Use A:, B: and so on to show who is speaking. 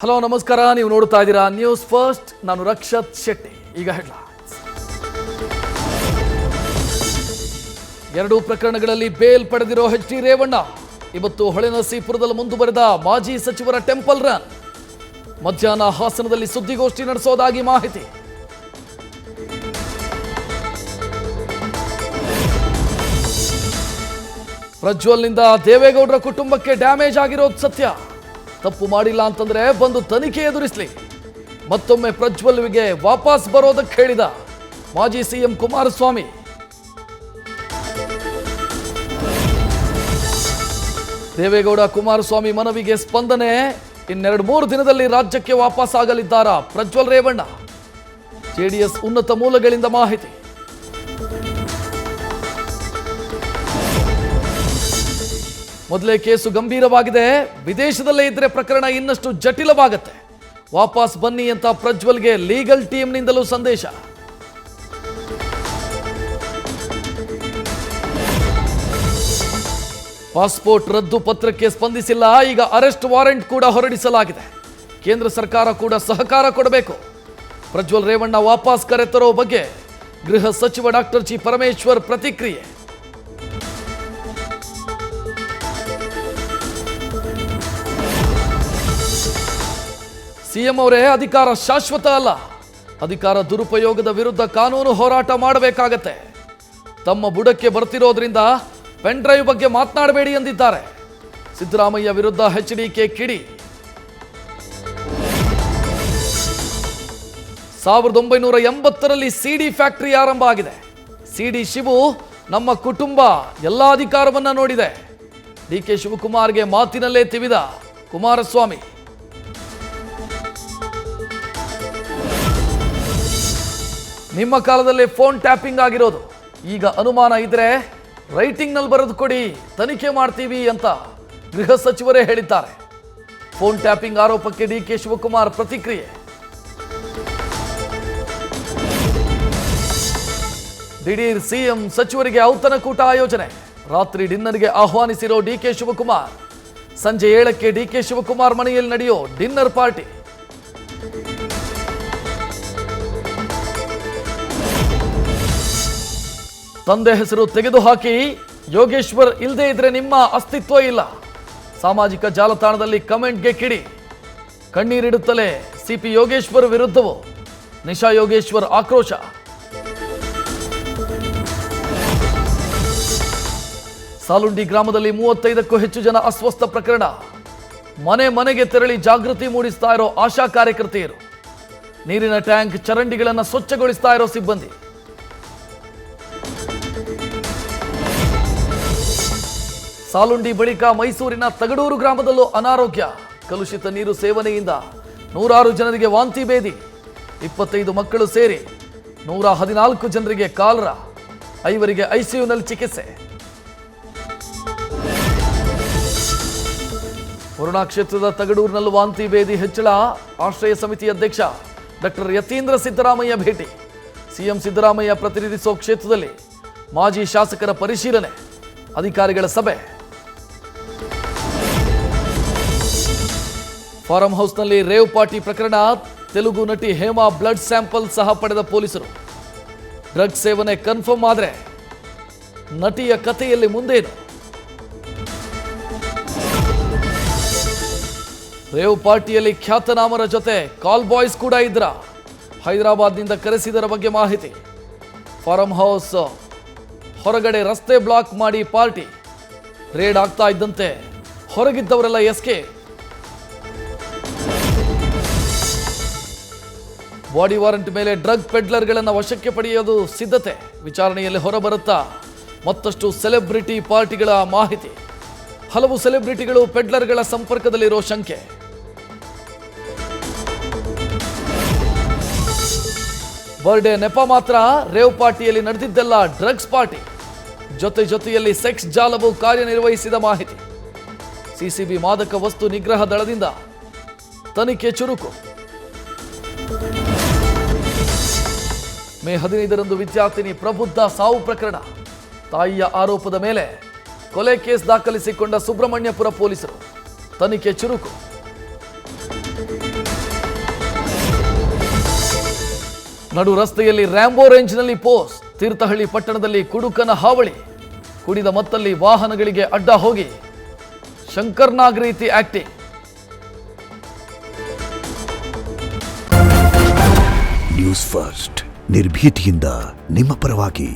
A: Hello ನಮಸ್ಕಾರ, ನೀವು ನೋಡ್ತಾ ಇದ್ದೀರಾ ನ್ಯೂಸ್ ಫಸ್ಟ್. ನಾನು ರಕ್ಷತ್ ಶೆಟ್ಟಿ. ಈಗ ಹೆಡ್ಲೈನ್ಸ್. ಎರಡು ಪ್ರಕರಣಗಳಲ್ಲಿ ಬೇಲ್ ಪಡೆದಿರೋ ಎಚ್ ಡಿ ರೇವಣ್ಣ ಇವತ್ತು ಹೊಳೆನರಸೀಪುರದಲ್ಲಿ ಮುಂದುವರೆದ ಮಾಜಿ ಸಚಿವರ ಟೆಂಪಲ್ ರನ್. ಮಧ್ಯಾಹ್ನ ಹಾಸನದಲ್ಲಿ ಸುದ್ದಿಗೋಷ್ಠಿ ನಡೆಸೋದಾಗಿ ಮಾಹಿತಿ. ಪ್ರಜ್ವಲ್ನಿಂದ ದೇವೇಗೌಡರ ಕುಟುಂಬಕ್ಕೆ ಡ್ಯಾಮೇಜ್ ಆಗಿರೋದು ಸತ್ಯ. ತಪ್ಪು ಮಾಡಿಲ್ಲ ಅಂತಂದ್ರೆ ಬಂದು ತನಿಖೆ ಎದುರಿಸಲಿ. ಮತ್ತೊಮ್ಮೆ ಪ್ರಜ್ವಲ್ವಿಗೆ ವಾಪಸ್ ಬರೋದಕ್ಕೆ ಹೇಳಿದ ಮಾಜಿ ಸಿಎಂ ಕುಮಾರಸ್ವಾಮಿ. ದೇವೇಗೌಡ ಕುಮಾರಸ್ವಾಮಿ ಮನವಿಗೆ ಸ್ಪಂದನೆ. ಇನ್ನೆರಡು ಮೂರು ದಿನದಲ್ಲಿ ರಾಜ್ಯಕ್ಕೆ ವಾಪಸ್ ಆಗಲಿದ್ದಾರಾ ಪ್ರಜ್ವಲ್ ರೇವಣ್ಣ? ಜೆಡಿಎಸ್ ಉನ್ನತ ಮೂಲಗಳಿಂದ ಮಾಹಿತಿ. ಮೊದಲೇ ಕೇಸು ಗಂಭೀರವಾಗಿದೆ. ವಿದೇಶದಲ್ಲೇ ಇದ್ರೆ ಪ್ರಕರಣ ಇನ್ನಷ್ಟು ಜಟಿಲವಾಗುತ್ತೆ. ವಾಪಸ್ ಬನ್ನಿ ಅಂತ ಪ್ರಜ್ವಲ್ಗೆ ಲೀಗಲ್ ಟೀಮ್ನಿಂದಲೂ ಸಂದೇಶ. ಪಾಸ್ಪೋರ್ಟ್ ರದ್ದು ಪತ್ರಕ್ಕೆ ಸ್ಪಂದಿಸಿಲ್ಲ. ಈಗ ಅರೆಸ್ಟ್ ವಾರೆಂಟ್ ಕೂಡ ಹೊರಡಿಸಲಾಗಿದೆ. ಕೇಂದ್ರ ಸರ್ಕಾರ ಕೂಡ ಸಹಕಾರ ಕೊಡಬೇಕು. ಪ್ರಜ್ವಲ್ ರೇವಣ್ಣ ವಾಪಸ್ ಕರೆತರೋ ಬಗ್ಗೆ ಗೃಹ ಸಚಿವ ಡಾಕ್ಟರ್ ಜಿ ಪರಮೇಶ್ವರ್ ಪ್ರತಿಕ್ರಿಯೆ. ಸಿಎಂ ಅವರೇ, ಅಧಿಕಾರ ಶಾಶ್ವತ ಅಲ್ಲ. ಅಧಿಕಾರ ದುರುಪಯೋಗದ ವಿರುದ್ಧ ಕಾನೂನು ಹೋರಾಟ ಮಾಡಬೇಕಾಗತ್ತೆ. ತಮ್ಮ ಬುಡಕ್ಕೆ ಬರ್ತಿರೋದ್ರಿಂದ ಪೆನ್ ಡ್ರೈವ್ ಬಗ್ಗೆ ಮಾತನಾಡಬೇಡಿ ಎಂದಿದ್ದಾರೆ. ಸಿದ್ದರಾಮಯ್ಯ ವಿರುದ್ಧ ಎಚ್ಡಿಕೆ ಕಿಡಿ. 1980ರಲ್ಲಿ ಸಿಡಿ ಫ್ಯಾಕ್ಟರಿ ಆರಂಭ ಆಗಿದೆ. ಸಿಡಿ ಶಿವು ನಮ್ಮ ಕುಟುಂಬ ಎಲ್ಲ ಅಧಿಕಾರವನ್ನ ನೋಡಿದೆ. ಡಿಕೆ ಶಿವಕುಮಾರ್ಗೆ ಮಾತಿನಲ್ಲೇ ತಿವಿದ ಕುಮಾರಸ್ವಾಮಿ. ನಿಮ್ಮ ಕಾಲದಲ್ಲೇ ಫೋನ್ ಟ್ಯಾಪಿಂಗ್ ಆಗಿರೋದು. ಈಗ ಅನುಮಾನ ಇದ್ರೆ ರೈಟಿಂಗ್ನಲ್ಲಿ ಬರೆದು ಕೊಡಿ, ತನಿಖೆ ಮಾಡ್ತೀವಿ ಅಂತ ಗೃಹ ಸಚಿವರೇ ಹೇಳಿದ್ದಾರೆ. ಫೋನ್ ಟ್ಯಾಪಿಂಗ್ ಆರೋಪಕ್ಕೆ ಡಿಕೆ ಶಿವಕುಮಾರ್ ಪ್ರತಿಕ್ರಿಯೆ. ದಿಢೀರ್ ಸಿಎಂ ಸಚಿವರಿಗೆ ಔತಣಕೂಟ ಆಯೋಜನೆ. ರಾತ್ರಿ ಡಿನ್ನರ್ಗೆ ಆಹ್ವಾನಿಸಿರೋ ಡಿಕೆ ಶಿವಕುಮಾರ್. ಸಂಜೆ 7ಕ್ಕೆ ಡಿಕೆ ಶಿವಕುಮಾರ್ ಮನೆಯಲ್ಲಿ ನಡೆಯೋ ಡಿನ್ನರ್ ಪಾರ್ಟಿ. ತಂದೆ ಹೆಸರು ತೆಗೆದುಹಾಕಿ, ಯೋಗೇಶ್ವರ್ ಇಲ್ಲದೆ ಇದ್ರೆ ನಿಮ್ಮ ಅಸ್ತಿತ್ವ ಇಲ್ಲ. ಸಾಮಾಜಿಕ ಜಾಲತಾಣದಲ್ಲಿ ಕಮೆಂಟ್ಗೆ ಕಿಡಿ. ಕಣ್ಣೀರಿಡುತ್ತಲೇ ಸಿಪಿ ಯೋಗೇಶ್ವರ್ ವಿರುದ್ಧವೂ ನಿಶಾ ಯೋಗೇಶ್ವರ್ ಆಕ್ರೋಶ. ಸಾಲುಂಡಿ ಗ್ರಾಮದಲ್ಲಿ 35ಕ್ಕೂ ಹೆಚ್ಚು ಜನ ಅಸ್ವಸ್ಥ ಪ್ರಕರಣ. ಮನೆ ಮನೆಗೆ ತೆರಳಿ ಜಾಗೃತಿ ಮೂಡಿಸ್ತಾ ಇರೋ ಆಶಾ ಕಾರ್ಯಕರ್ತೆಯರು. ನೀರಿನ ಟ್ಯಾಂಕ್ ಚರಂಡಿಗಳನ್ನು ಸ್ವಚ್ಛಗೊಳಿಸ್ತಾ ಇರೋ ಸಿಬ್ಬಂದಿ. ಸಾಲುಂಡಿ ಬಳಿಕ ಮೈಸೂರಿನ ತಗಡೂರು ಗ್ರಾಮದಲ್ಲೂ ಅನಾರೋಗ್ಯ. ಕಲುಷಿತ ನೀರು ಸೇವನೆಯಿಂದ ನೂರಾರು ಜನರಿಗೆ ವಾಂತಿ ಭೇದಿ. 25 ಮಕ್ಕಳು ಸೇರಿ 114 ಜನರಿಗೆ ಕಾಲರ. 5 ಐಸಿಯುನಲ್ಲಿ ಚಿಕಿತ್ಸೆ. ವರುಣಾ ಕ್ಷೇತ್ರದ ತಗಡೂರಿನಲ್ಲೂ ವಾಂತಿ ಭೇದಿ ಹೆಚ್ಚಳ. ಆಶ್ರಯ ಸಮಿತಿ ಅಧ್ಯಕ್ಷ ಡಾಕ್ಟರ್ ಯತೀಂದ್ರ ಸಿದ್ದರಾಮಯ್ಯ ಭೇಟಿ. ಸಿಎಂ ಸಿದ್ದರಾಮಯ್ಯ ಪ್ರತಿನಿಧಿಸುವ ಕ್ಷೇತ್ರದಲ್ಲಿ ಮಾಜಿ ಶಾಸಕರ ಪರಿಶೀಲನೆ. ಅಧಿಕಾರಿಗಳ ಸಭೆ. ಫಾರಂ ಹೌಸ್ನಲ್ಲಿ ರೇವ್ ಪಾರ್ಟಿ ಪ್ರಕರಣ. ತೆಲುಗು ನಟಿ ಹೇಮಾ ಬ್ಲಡ್ ಸ್ಯಾಂಪಲ್ ಸಹ ಪಡೆದ ಪೊಲೀಸರು. ಡ್ರಗ್ ಸೇವನೆ ಕನ್ಫರ್ಮ್ ಆದರೆ ನಟಿಯ ಕಥೆಯಲ್ಲಿ ಮುಂದೇನು? ರೇವ್ ಪಾರ್ಟಿಯಲ್ಲಿ ಖ್ಯಾತನಾಮರ ಜೊತೆ ಕಾಲ್ ಬಾಯ್ಸ್ ಕೂಡ ಇದ್ರ. ಹೈದರಾಬಾದ್ನಿಂದ ಕರೆಸಿದರ ಬಗ್ಗೆ ಮಾಹಿತಿ. ಫಾರಂ ಹೌಸ್ ಹೊರಗಡೆ ರಸ್ತೆ ಬ್ಲಾಕ್ ಮಾಡಿ ಪಾರ್ಟಿ. ರೇಡ್ ಆಗ್ತಾ ಇದ್ದಂತೆ ಹೊರಗಿದ್ದವರೆಲ್ಲ ಎಸ್ಕೇಪ್. ಬಾಡಿ ವಾರಂಟ್ ಮೇಲೆ ಡ್ರಗ್ ಪೆಡ್ಲರ್ಗಳನ್ನು ವಶಕ್ಕೆ ಪಡೆಯೋದು ಸಿದ್ಧತೆ. ವಿಚಾರಣೆಯಲ್ಲಿ ಹೊರಬರುತ್ತಾ ಮತ್ತಷ್ಟು ಸೆಲೆಬ್ರಿಟಿ ಪಾರ್ಟಿಗಳ ಮಾಹಿತಿ. ಹಲವು ಸೆಲೆಬ್ರಿಟಿಗಳು ಪೆಡ್ಲರ್ಗಳ ಸಂಪರ್ಕದಲ್ಲಿರೋ ಶಂಕೆ. ಬರ್ಡೇ ನೆಪ ಮಾತ್ರ. ರೇವ್ ಪಾರ್ಟಿಯಲ್ಲಿ ನಡೆದಿದ್ದೆಲ್ಲ ಡ್ರಗ್ಸ್ ಪಾರ್ಟಿ. ಜೊತೆಯಲ್ಲಿ ಸೆಕ್ಸ್ ಜಾಲವು ಕಾರ್ಯನಿರ್ವಹಿಸಿದ ಮಾಹಿತಿ. ಸಿಸಿಬಿ ಮಾದಕ ವಸ್ತು ನಿಗ್ರಹ ದಳದಿಂದ ತನಿಖೆ ಚುರುಕು. ಮೇ 15ರಂದು ವಿದ್ಯಾರ್ಥಿನಿ ಪ್ರಬುದ್ಧ ಸಾವು ಪ್ರಕರಣ. ತಾಯಿಯ ಆರೋಪದ ಮೇಲೆ ಕೊಲೆ ಕೇಸ್ ದಾಖಲಿಸಿಕೊಂಡ ಸುಬ್ರಹ್ಮಣ್ಯಪುರ ಪೊಲೀಸರು. ತನಿಖೆ ಚುರುಕು. ನಡು ರಸ್ತೆಯಲ್ಲಿ ರ್ಯಾಂಬೋ ರೇಂಜ್ನಲ್ಲಿ ಪೋಸ್. ತೀರ್ಥಹಳ್ಳಿ ಪಟ್ಟಣದಲ್ಲಿ ಕುಡುಕನ ಹಾವಳಿ. ಕುಡಿದ ಮತ್ತಲ್ಲಿ ವಾಹನಗಳಿಗೆ ಅಡ್ಡ ಹೋಗಿ ಶಂಕರ್ ನಾಗ್ ರೀತಿ ಆಕ್ಟಿಂಗ್.
B: ನ್ಯೂಸ್ ಫಸ್ಟ್ ನಿರ್ಭೀತಿಯಿಂದ ನಿಮ್ಮ ಪರವಾಗಿ.